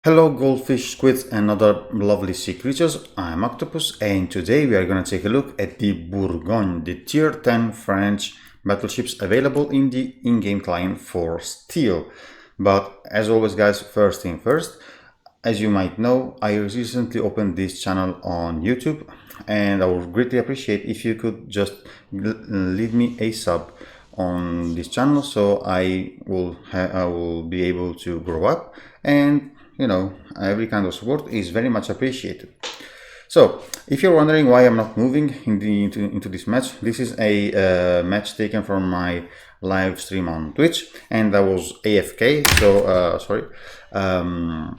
Hello goldfish, squids and other lovely sea creatures, I'm Octopus and today we are going to take a look at the Bourgogne, the tier 10 French battleships available in the in-game client for Steel. But as always guys, first thing first, as you might know, I recently opened this channel on YouTube and I would greatly appreciate if you could just leave me a sub on this channel so I will be able to grow up, and you know, every kind of support is very much appreciated. So if you're wondering why I'm not moving into this match, this is a match taken from my live stream on Twitch and I was AFK, so sorry. And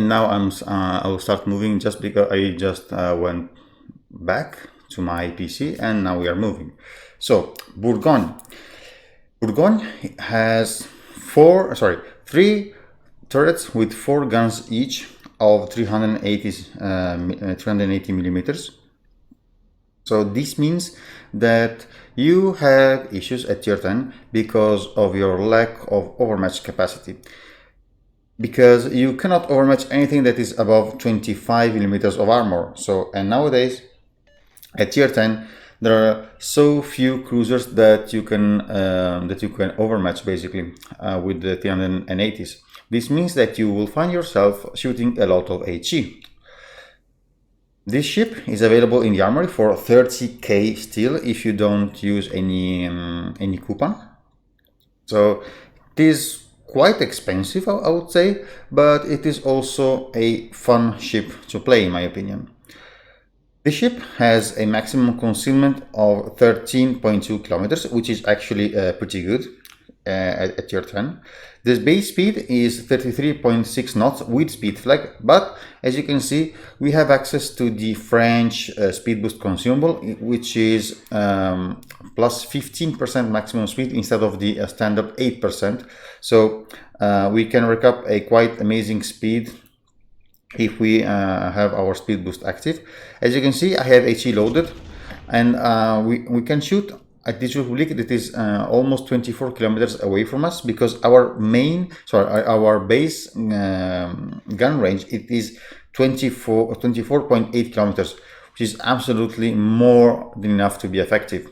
now I will start moving just because I just went back to my PC and now we are moving. So Bourgogne has three turrets with 4 guns each of 380 millimeters. So this means that you have issues at tier 10 because of your lack of overmatch capacity, because you cannot overmatch anything that is above 25 millimeters of armor. So, and nowadays at tier 10 there are so few cruisers that you can overmatch basically with the 380s. This means that you will find yourself shooting a lot of HE. This ship is available in the armory for 30k still if you don't use any coupon. So it is quite expensive, I would say, but it is also a fun ship to play in my opinion. The ship has a maximum concealment of 13.2 kilometers, which is actually pretty good at tier 10. The base speed is 33.6 knots with speed flag, but as you can see, we have access to the French speed boost consumable, which is plus 15% maximum speed instead of the standard 8%. So we can rack up a quite amazing speed if we have our speed boost active. As you can see, I have HE loaded and we can shoot at this Republic that is almost 24 kilometers away from us, because our base gun range, it is 24.8 kilometers, which is absolutely more than enough to be effective.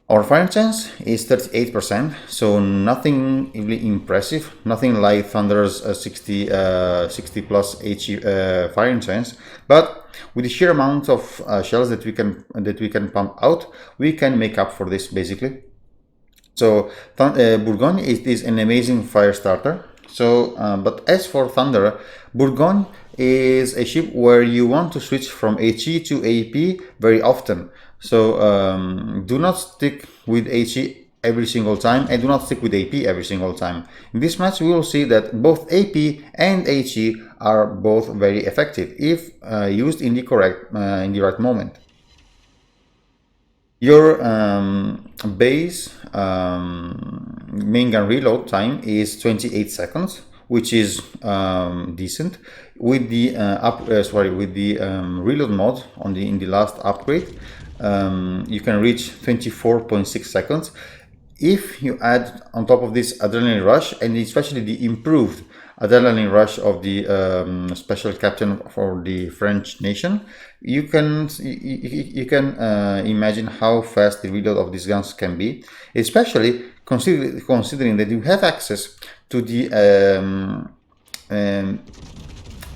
Our fire chance is 38%, so nothing really impressive, nothing like Thunder's 60 plus HE firing chance, but with the sheer amount of shells that we can pump out, we can make up for this basically. So Bourgogne is an amazing fire starter. So, but as for Thunder, Bourgogne is a ship where you want to switch from HE to AP very often. So do not stick with HE every single time and do not stick with AP every single time. In this match we will see that both AP and HE are both very effective if used in the right moment. Your base main gun reload time is 28 seconds, which is decent. With the reload mod in the last upgrade, you can reach 24.6 seconds. If you add on top of this adrenaline rush, and especially the improved adrenaline rush of the special captain for the French nation, you can imagine how fast the reload of these guns can be, especially considering that you have access to the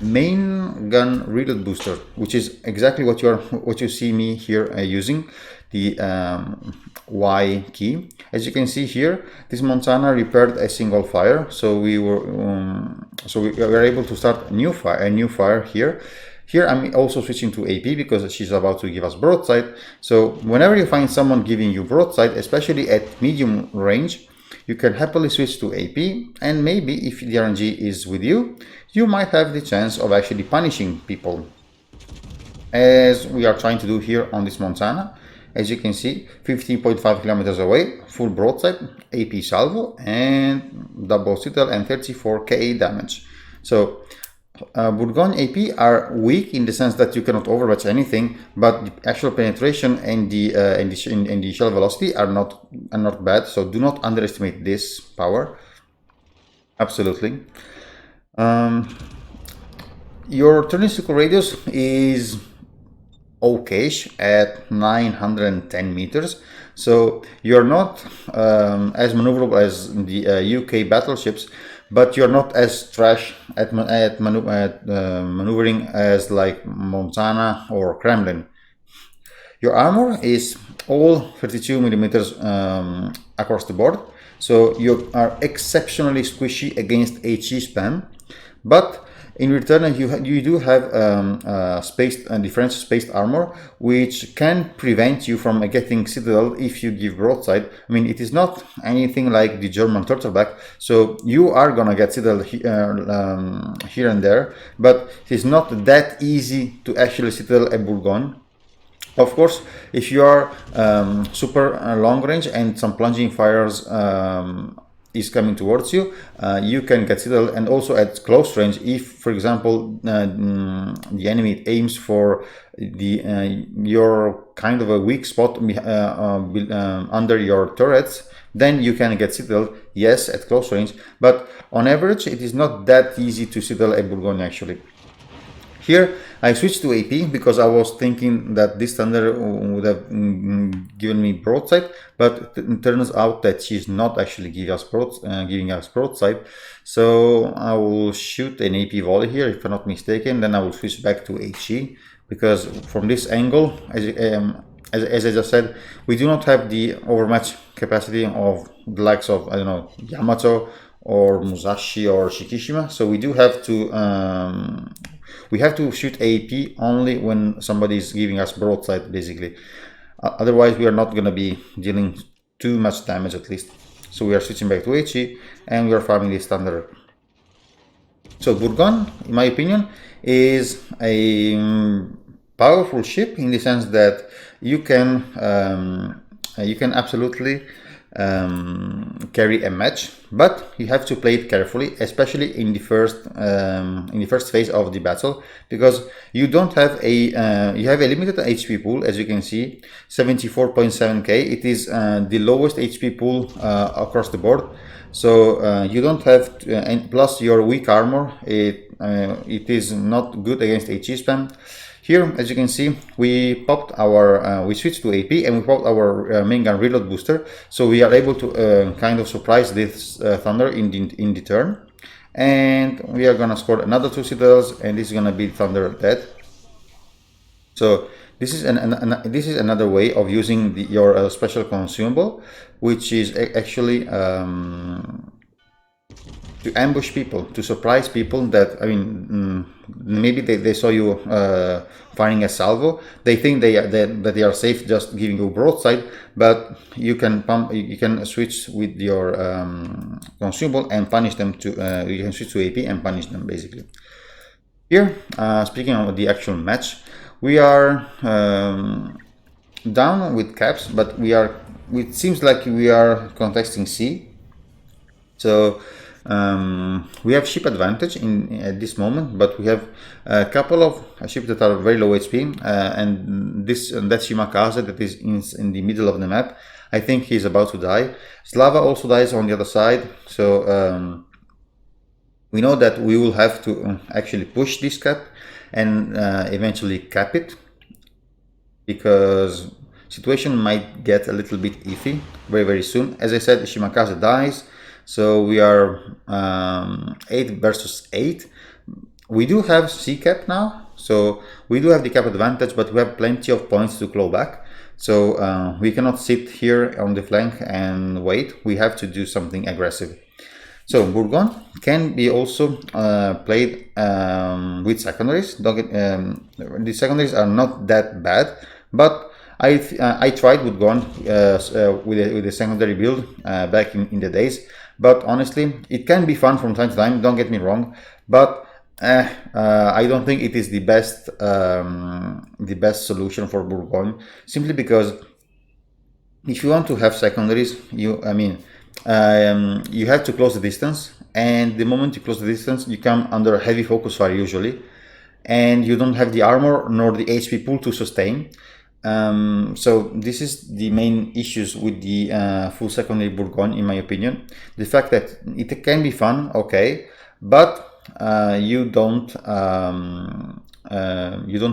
main gun reload booster, which is exactly what you see me here using, the Y key. As you can see here, this Montana repaired a single fire, so we were able to start a new fire here. Here I'm also switching to AP because she's about to give us broadside. So whenever you find someone giving you broadside, especially at medium range, you can happily switch to AP, and maybe if the RNG is with you, you might have the chance of actually punishing people, as we are trying to do here on this Montana. As you can see, 15.5 kilometers away, full broadside, AP salvo, and double citadel and 34k damage. So Bourgogne AP are weak in the sense that you cannot overwatch anything, but the actual penetration and the shell velocity are not bad. So do not underestimate this power. Absolutely. Um, your turning circle radius is okayish at 910 meters, so you're not as maneuverable as the UK battleships, but you're not as trash at maneuvering as like Montana or Kremlin. Your armor is all 32 millimeters across the board, so you are exceptionally squishy against HE spam, but in return you do have spaced differential spaced armor, which can prevent you from getting citadel if you give broadside. I mean, it is not anything like the German turtleback, so you are gonna get citadel here and there, but it is not that easy to actually citadel a Bourgogne. Of course, if you are super long range and some plunging fires is coming towards you, you can get citadel, and also at close range, if, for example, the enemy aims for your kind of a weak spot under your turrets, then you can get citadel, yes, at close range, but on average, it is not that easy to citadel a Bourgogne actually. Here I switched to AP because I was thinking that this thunder would have given me broadside, but it turns out that she's not actually giving us broadside. So I will shoot an AP volley here, if I'm not mistaken. Then I will switch back to HE, because from this angle, as I just said, we do not have the overmatch capacity of the likes of, I don't know, Yamato or Musashi or Shikishima. So we do have to shoot AP only when somebody is giving us broadside, basically. Otherwise, we are not going to be dealing too much damage, at least. So we are switching back to HE, and we are farming the standard. So Bourgogne, in my opinion, is a powerful ship in the sense that you can absolutely carry a match, but you have to play it carefully, especially in the first phase of the battle, because you don't have you have a limited HP pool, as you can see, 74.7k. It is the lowest HP pool across the board, so you don't have and plus your weak armor, it is not good against HE spam. Here, as you can see, we switched to AP, and we popped our main gun reload booster, so we are able to kind of surprise this thunder in the turn, and we are gonna score another 2 citadels, and this is gonna be thunder dead. So this is another way of using your special consumable, which is actually to ambush people, to surprise people that, I mean, maybe they saw you firing a salvo. They think that they are safe just giving you broadside, but you can switch with your consumable and punish them to, you can switch to AP and punish them, basically. Here, speaking of the actual match, we are down with caps, but it seems like we are contesting C. So we have ship advantage at this moment, but we have a couple of ships that are very low HP, and that Shimakaze that is in the middle of the map, I think he's about to die. Slava also dies on the other side, so we know that we will have to actually push this cap and eventually cap it, because situation might get a little bit iffy very soon. As I said, Shimakaze dies. So we are 8 versus 8. We do have C cap now, so we do have the cap advantage, but we have plenty of points to claw back. So we cannot sit here on the flank and wait. We have to do something aggressive. So Bourgogne can be also played with secondaries. The secondaries are not that bad, but I tried Bourgogne with a secondary build back in the days. But honestly, it can be fun from time to time, don't get me wrong, but I don't think it is the best solution for Bourgogne, simply because if you want to have secondaries, you have to close the distance, and the moment you close the distance, you come under heavy focus fire usually, and you don't have the armor nor the HP pool to sustain. So this is the main issues with the full secondary Bourgogne, in my opinion. The fact that it can be fun, okay, but you don't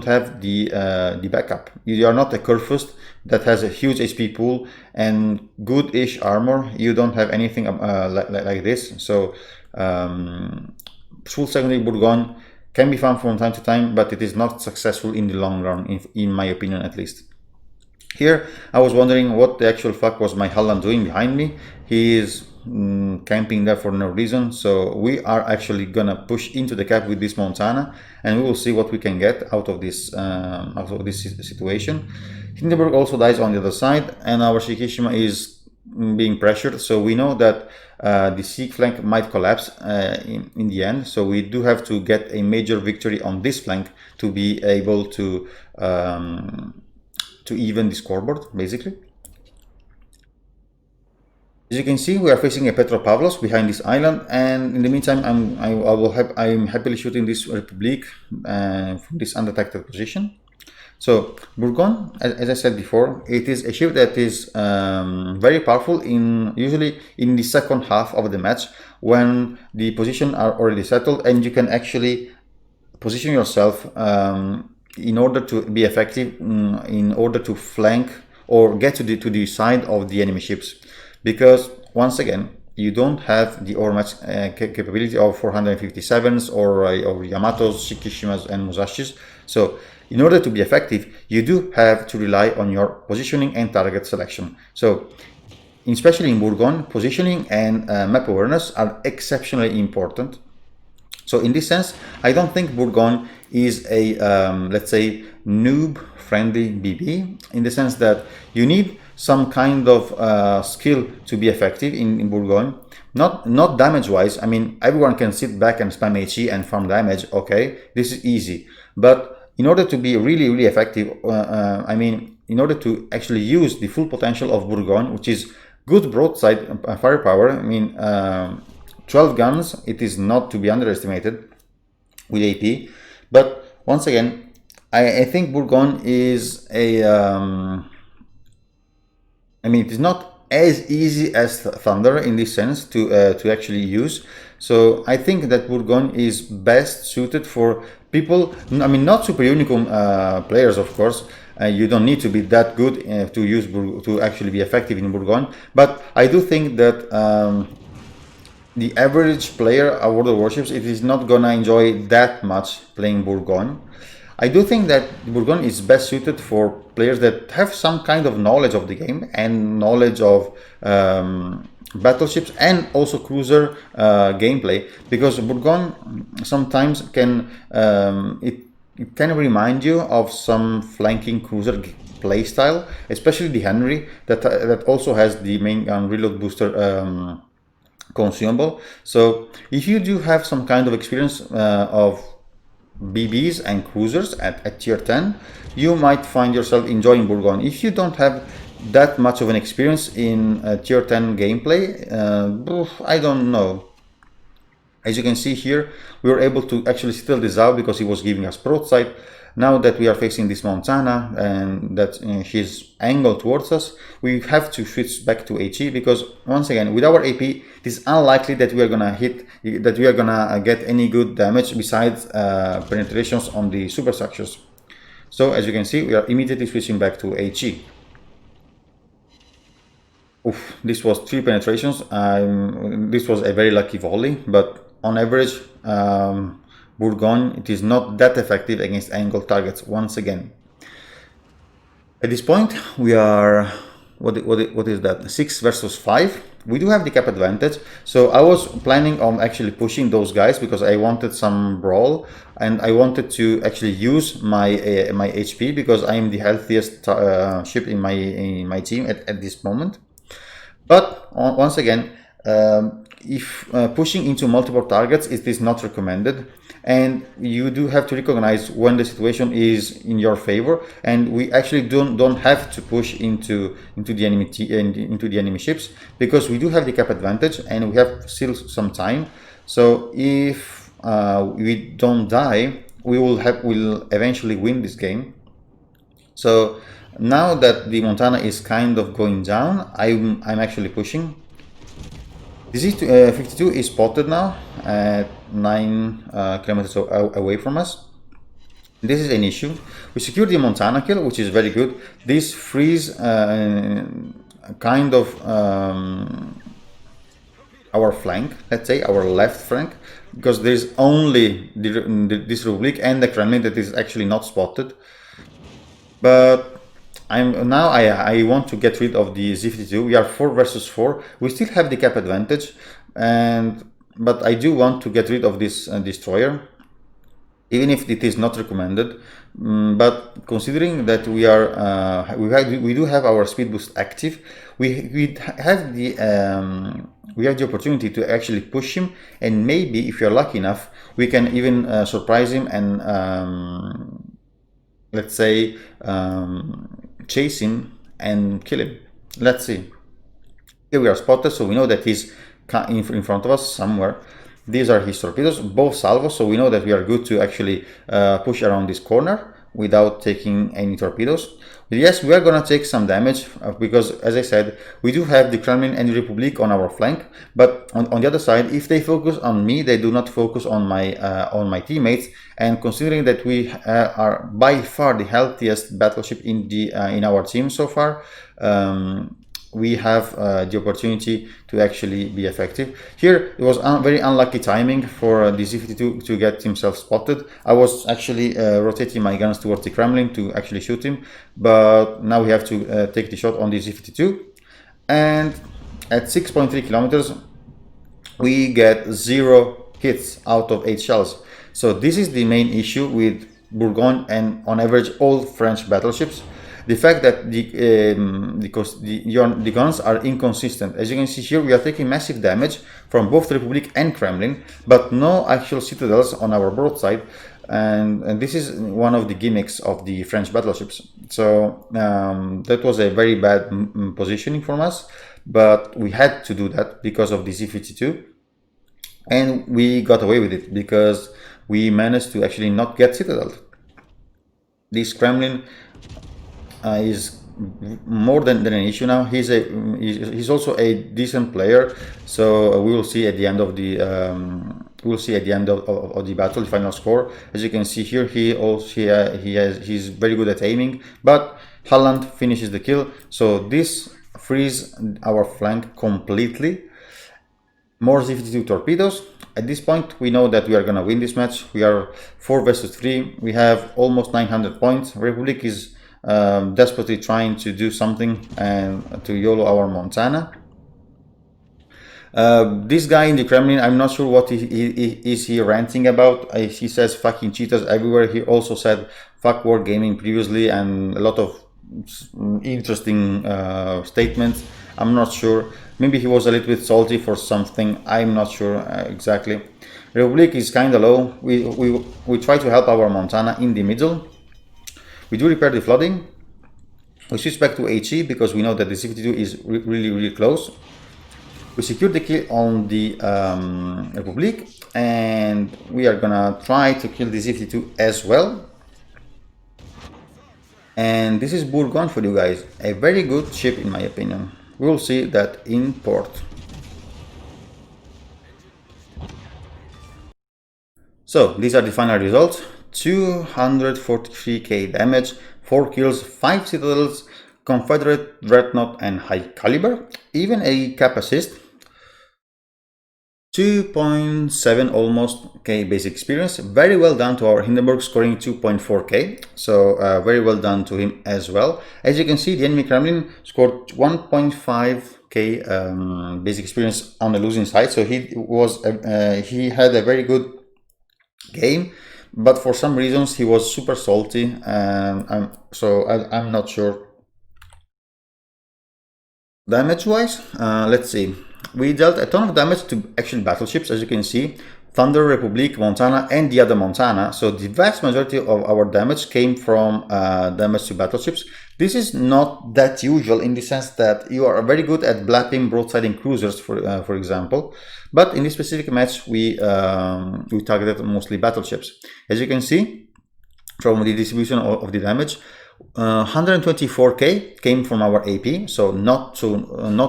have the backup. You are not a Kurfürst that has a huge HP pool and good-ish armor. You don't have anything like this. So full secondary Bourgogne can be found from time to time, but it is not successful in the long run, in my opinion at least. Here, I was wondering what the actual fuck was my Halland doing behind me. He is camping there for no reason, so we are actually gonna push into the cap with this Montana, and we will see what we can get out of this situation. Hindenburg also dies on the other side, and our Shikishima is being pressured, so we know that the Sikh flank might collapse in the end, so we do have to get a major victory on this flank to be able to even the scoreboard, basically. As you can see, we are facing a Petropavlos behind this island, and in the meantime, I'm happily shooting this Republic from this undetected position. So Bourgogne, as I said before, it is a ship that is very powerful usually in the second half of the match, when the positions are already settled and you can actually position yourself in order to be effective, in order to flank or get to the side of the enemy ships. Because once again, you don't have the overmatch capability of 457s or Yamatos, Shikishimas and Musashis. So in order to be effective, you do have to rely on your positioning and target selection. So especially in Bourgogne, positioning and map awareness are exceptionally important. So in this sense, I don't think Bourgogne is a, let's say, noob-friendly BB, in the sense that you need some kind of skill to be effective in Bourgogne. Not damage-wise. I mean, everyone can sit back and spam HE and farm damage. Okay, this is easy. But in order to be really effective, I mean, in order to actually use the full potential of Bourgogne, which is good broadside firepower, I mean, 12 guns, it is not to be underestimated with AP. But once again, I think Bourgogne is a... I mean, it is not as easy as Thunder in this sense to actually use. So I think that Bourgogne is best suited for people, I mean, not super unicorn players, of course. You don't need to be that good to actually be effective in Bourgogne. But I do think that the average player of World of Warships, it is not gonna enjoy that much playing Bourgogne. I do think that Bourgogne is best suited for players that have some kind of knowledge of the game and knowledge of battleships and also cruiser gameplay, because Bourgogne sometimes can it can remind you of some flanking cruiser playstyle, especially the Henry that also has the main gun reload booster consumable. So if you do have some kind of experience of BBs and cruisers at tier 10, you might find yourself enjoying Bourgogne. If you don't have that much of an experience in tier 10 gameplay, I don't know. As you can see here, we were able to actually steal the Zao because he was giving us broadside. Now that we are facing this Montana and that she's angled towards us, we have to switch back to HE, because once again, with our AP, it is unlikely that we are gonna get any good damage besides penetrations on the superstructures. So as you can see, we are immediately switching back to HE. Oof, this was 3 penetrations. This was a very lucky volley, but on average, Bourgogne, it is not that effective against angled targets once again. At this point, we are, what is that, 6 versus 5. We do have the cap advantage, so I was planning on actually pushing those guys because I wanted some brawl and I wanted to actually use my HP, because I am the healthiest ship in my team at this moment. But once again, if pushing into multiple targets, it is not recommended, and you do have to recognize when the situation is in your favor, and we actually don't have to push into the enemy ships, because we do have the cap advantage and we have still some time. So if we don't die, we'll eventually win this game. So now that the Montana is kind of going down, I'm actually pushing. This 52 is spotted now at 9 kilometers away from us. This is an issue. We secured the Montana kill, which is very good. This frees kind of our flank, let's say our left flank, because there's only this Republic and the Kremlin that is actually not spotted. But I want to get rid of the Z52. We are 4 versus 4. We still have the cap advantage, but I do want to get rid of this destroyer, even if it is not recommended. But considering that we do have our speed boost active, we have the opportunity to actually push him, and maybe if you're lucky enough, we can even surprise him and let's say chase him and kill him. Let's see. Here we are spotted, so we know that he's in front of us somewhere. These are his torpedoes, both salvos, so we know that we are good to actually push around this corner without taking any torpedoes. But yes, we are gonna take some damage because, as I said, we do have the Kremlin and the Republic on our flank. But on the other side, if they focus on me, they do not focus on my teammates. And considering that we are by far the healthiest battleship in our team so far, we have the opportunity to actually be effective. Here it was very unlucky timing for the Z52 to get himself spotted. I was actually rotating my guns towards the Kremlin to actually shoot him, but now we have to take the shot on the Z52. And at 6.3 kilometers we get 0 hits out of 8 shells. So this is the main issue with Bourgogne and on average all French battleships. The fact that the guns are inconsistent. As you can see here, we are taking massive damage from both the Republic and Kremlin, but no actual citadels on our broadside. And this is one of the gimmicks of the French battleships. So that was a very bad positioning from us, but we had to do that because of the Z52. And we got away with it because we managed to actually not get citadel. This Kremlin is more than an issue now. He's also a decent player, so we will see at the end of the the battle, the final score. As you can see here, he's very good at aiming, but Holland finishes the kill, so this frees our flank completely. More Z52 torpedoes. At this point, we know that we are gonna win this match. We are 4 versus 3. We have almost 900 points. Republic is desperately trying to do something and to YOLO our Montana. This guy in the Kremlin, I'm not sure what is he ranting about. He says fucking cheaters everywhere. He also said fuck war gaming previously and a lot of interesting statements. I'm not sure. Maybe he was a little bit salty for something. I'm not sure exactly. Republic is kind of low. We try to help our Montana in the middle. We do repair the flooding. We switch back to HE because we know that the Z52 is really close. We secure the kill on the Republic, and we are gonna try to kill the Z52 as well. And this is Bourgogne for you guys. A very good ship in my opinion. We will see that in port. So these are the final results. 243k damage, 4 kills, 5 citadels, Confederate Dreadnought and high caliber, even a cap assist, 2.7 almost k basic experience. Very well done to our Hindenburg, scoring 2.4k, so very well done to him as well. As you can see, the enemy Kremlin scored 1.5k basic experience on the losing side, so he had a very good game, but for some reasons he was super salty, and I'm not sure. Damage wise, let's see. We dealt a ton of damage to actual battleships, as you can see, Thunder, Republic, Montana, and the other Montana. So the vast majority of our damage came from damage to battleships. This is not that usual in the sense that you are very good at blapping, broadsiding cruisers, for example. But in this specific match, we targeted mostly battleships. As you can see from the distribution of the damage, 124k came from our AP, so not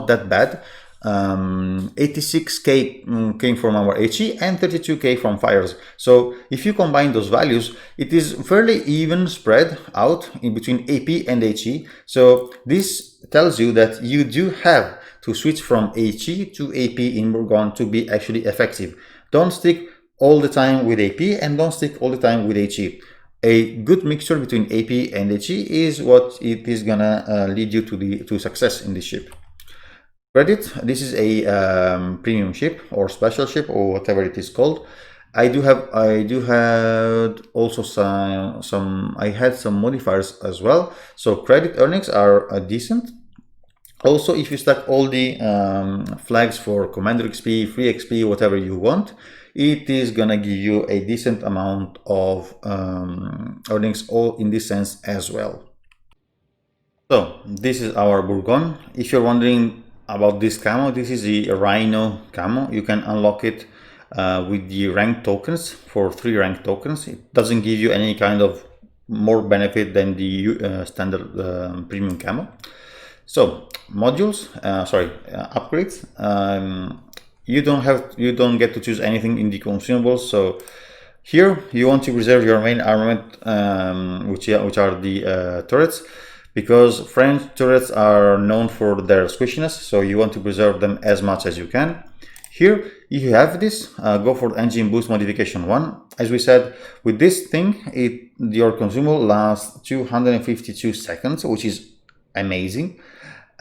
that bad. 86k came from our HE and 32k from fires. So if you combine those values, it is fairly even spread out in between AP and HE. So this tells you that you do have to switch from HE to AP in Bourgogne to be actually effective. Don't stick all the time with AP and don't stick all the time with HE. A good mixture between AP and HE is what it is gonna lead you to success in this ship. Credit, this is a premium ship or special ship or whatever it is called. I had also I had some modifiers as well. So credit earnings are decent. Also, if you stack all the flags for Commander XP, free XP, whatever you want, it is gonna give you a decent amount of earnings all in this sense as well. So this is our Bourgogne. If you're wondering about this camo, this is the Rhino camo. You can unlock it with the rank tokens for 3 rank tokens. It doesn't give you any kind of more benefit than the standard premium camo. So modules, upgrades. You don't get to choose anything in the consumables. So here you want to reserve your main armament, which are the turrets, because French turrets are known for their squishiness. So you want to preserve them as much as you can. Here, if you have this, go for engine boost modification 1. As we said, with this thing, your consumable lasts 252 seconds, which is amazing.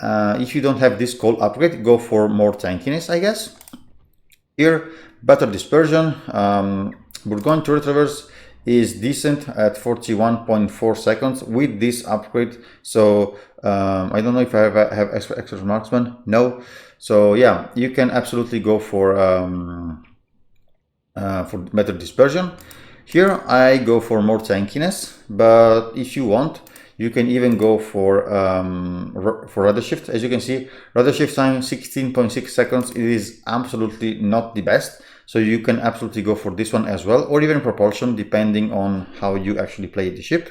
If you don't have this cold upgrade, go for more tankiness, I guess. Here, better dispersion. Bourgogne turret traverse is decent at 41.4 seconds with this upgrade. So I don't know if I have extra marksman. No. So yeah, you can absolutely go for better dispersion. Here I go for more tankiness, but if you want, you can even go for rudder shift. As you can see, rudder shift time 16.6 seconds. It is absolutely not the best. So you can absolutely go for this one as well, or even propulsion, depending on how you actually play the ship.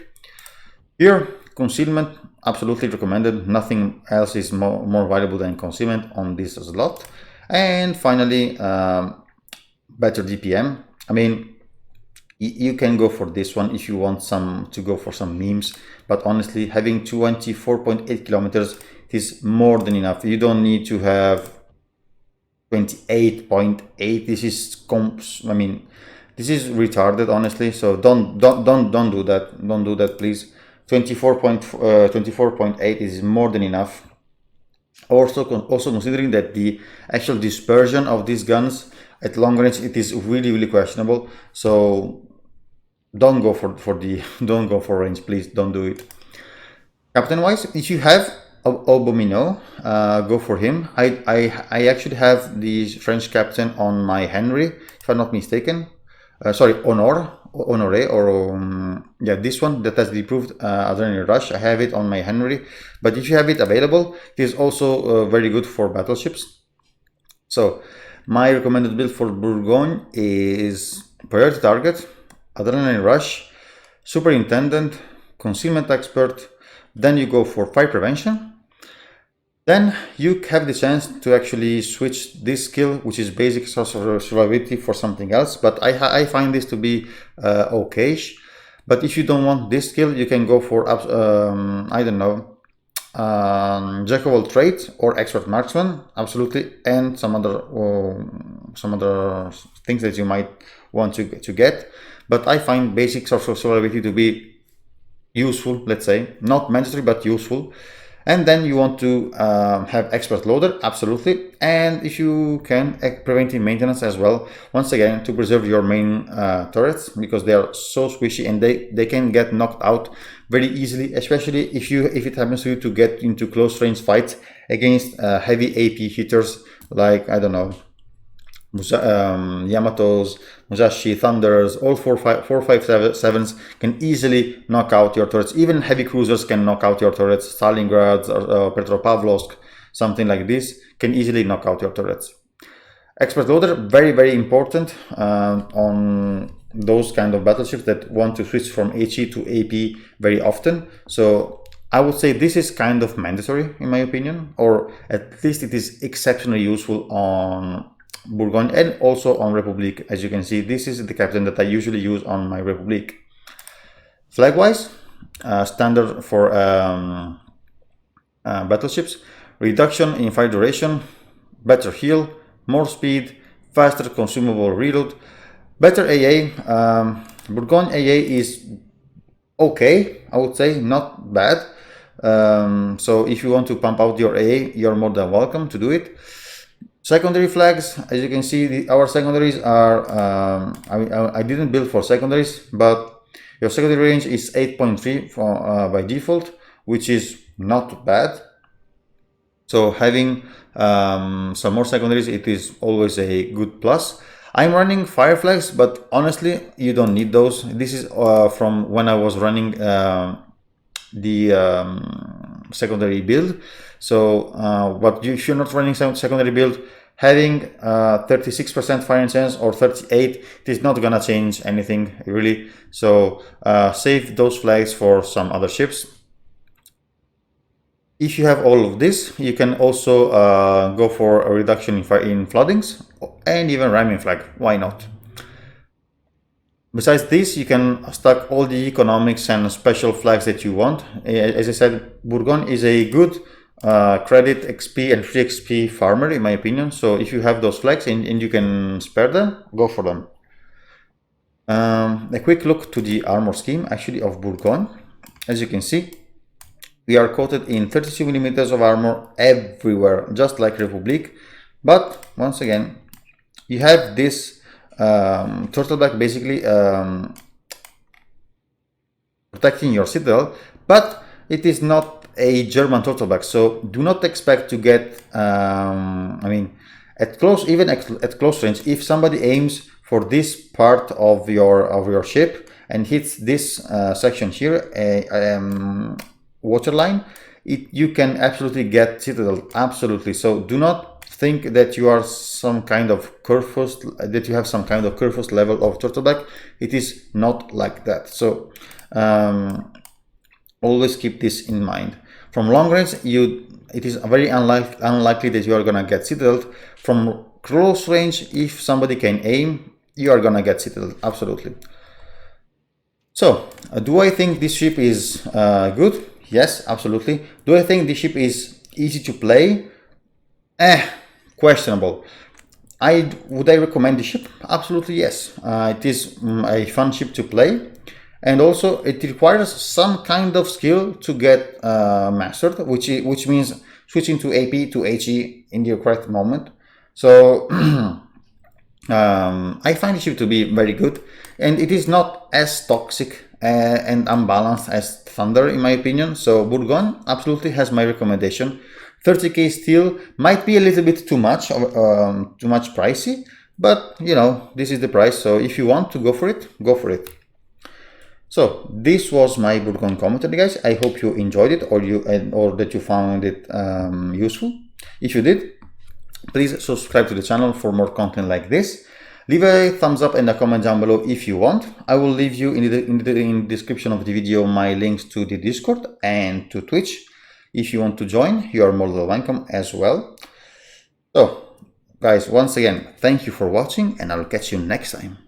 Here, concealment, absolutely recommended. Nothing else is more valuable than concealment on this slot. And finally, better DPM. I mean, you can go for this one if you want to go for some memes, but honestly, having 24.8 kilometers is more than enough. You don't need to have 28.8. This is this is retarded, honestly. So don't do that. Don't do that, please. 24.8 is more than enough. Also considering that the actual dispersion of these guns at long range, it is really questionable. So don't go for range, please. Don't do it. Captain wise, if you have Obomino, go for him. I actually have the French captain on my Henry, if I'm not mistaken. Sorry, Honore, or yeah, this one that has the improved adrenaline rush. I have it on my Henry, but if you have it available, it is also very good for battleships. So my recommended build for Bourgogne is priority target, adrenaline rush, superintendent, concealment expert. Then you go for fire prevention. Then you have the chance to actually switch this skill, which is basic survivability, for something else. But I find this to be okayish. But if you don't want this skill, you can go for I don't know, jack of all trades or expert marksman, absolutely, and some other things that you might want to get. But I find basic survivability to be useful, let's say, not mandatory but useful. And then you want to have expert loader, absolutely, and if you can, preventive maintenance as well, once again, to preserve your main turrets, because they are so squishy and they can get knocked out very easily, especially if it happens to you to get into close range fights against heavy AP hitters like, I don't know, Yamatos, Musashi, Thunders, all 457s can easily knock out your turrets. Even heavy cruisers can knock out your turrets. Stalingrad or Petropavlovsk, something like this, can easily knock out your turrets. Expert loader, very important on those kind of battleships that want to switch from HE to AP very often. So I would say this is kind of mandatory in my opinion, or at least it is exceptionally useful on Bourgogne and also on Republic. As you can see, this is the captain that I usually use on my Republic. Flag-wise, standard for battleships, reduction in fire duration, better heal, more speed, faster consumable reload, better AA. Bourgogne AA is okay, I would say, not bad. So if you want to pump out your AA, you're more than welcome to do it. Secondary flags, as you can see, our secondaries are, I didn't build for secondaries, but your secondary range is 8.3 by default, which is not bad. So having some more secondaries, it is always a good plus. I'm running fire flags, but honestly, you don't need those. This is from when I was running the secondary build. So but if you're not running some secondary build, having 36% fire chance or 38, it is not gonna change anything really. So save those flags for some other ships. If you have all of this, you can also go for a reduction in floodings and even ramming flag. Why not? Besides this, you can stack all the economics and special flags that you want. As I said, Bourgogne is a good credit XP and free XP farmer in my opinion. So if you have those flags and you can spare them, go for them. A quick look to the armor scheme actually of Bourgogne. As you can see, we are coated in 32 millimeters of armor everywhere, just like Republic. But once again, you have this turtleback basically protecting your citadel, but it is not a German turtleback, so do not expect to get I mean at close range, if somebody aims for this part of your ship and hits this section here, waterline, you can absolutely get citadel, absolutely. So do not think that you are some kind of Kurfürst, that you have some kind of Kurfürst level of turtleback. It is not like that. So always keep this in mind. From long range, it is very unlikely that you are gonna get citadel. From close range, if somebody can aim, you are gonna get citadel, absolutely. So do I think this ship is good? Yes, absolutely. Do I think this ship is easy to play? Questionable. Would I recommend the ship? Absolutely yes. It is a fun ship to play, and also it requires some kind of skill to get mastered, which means switching to AP to HE in the correct moment. So I find the ship to be very good, and it is not as toxic and unbalanced as Thunder in my opinion. So Bourgogne absolutely has my recommendation. 30k steel might be a little bit too much pricey, but you know, this is the price, so if you want to go for it, go for it. So this was my Bourgogne commentary, guys. I hope you enjoyed it, or that you found it useful. If you did, please subscribe to the channel for more content like this. Leave a thumbs up and a comment down below if you want. I will leave you in the description of the video my links to the Discord and to Twitch. If you want to join, you are more than welcome as well. So, guys, once again, thank you for watching, and I'll catch you next time.